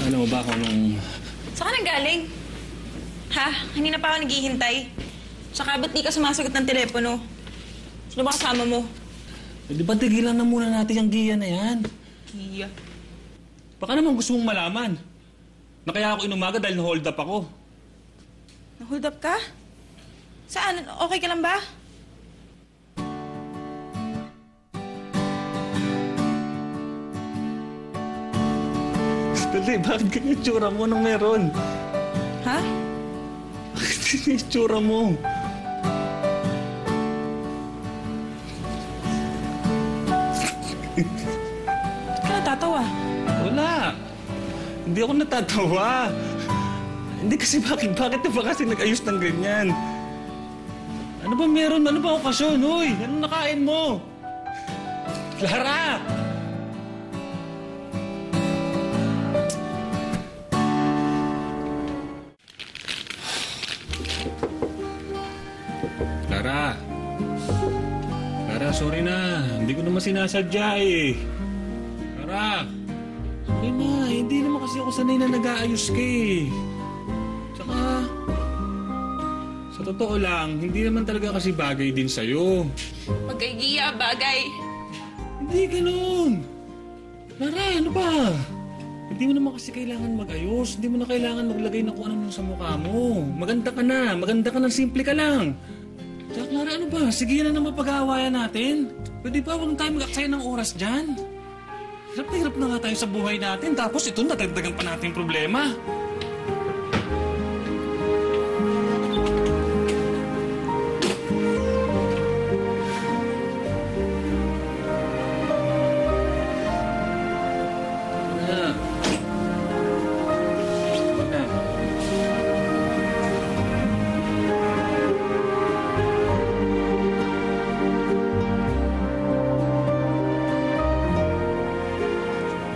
Alam mo ba kung anong... Saan ka nang galing? Ha? Kanina pa ako naghihintay. Tsaka ba't di ka sumasagot ng telepono? Sino ba kasama mo? Eh, di ba tigilan na muna natin yung giya na yan? Giya? Baka naman gusto mong malaman na kaya ako inumaga dahil na-hold up ako. Na-hold up ka? Saan? Okay ka lang ba? Dali, bakit ganyan yung tsura mo? Anong meron? Ha? Bakit ganyan yung tsura mo? Ba't ka natatawa? Wala. Hindi ako natatawa. Hindi kasi bakit na ba kasi nag-ayos ng ganyan? Ano ba meron? Ano ba okasyon? Hoy, ano nakain mo? Clara! Clara! Clara, sorry na. Hindi ko naman sinasadya eh. Clara! Sorry na, hindi naman kasi ako sanay na nag-aayos ka eh. Tsaka, sa totoo lang, hindi naman talaga kasi bagay din sa'yo. Pag kay Giya, bagay. Hindi ganun. Clara, ano ba? Hindi mo naman kasi kailangan mag-ayos. Hindi mo na kailangan maglagay ng kung ano sa mukha mo. Maganda ka na. Maganda ka na, simple ka lang. Tsaka Clara, ano ba? Sige na naman pag-aawayan natin. Pwede ba huwag tayo mag-aksaya ng oras dyan? Hirap na nga tayo sa buhay natin. Tapos ito, natagdagan pa natin yung problema.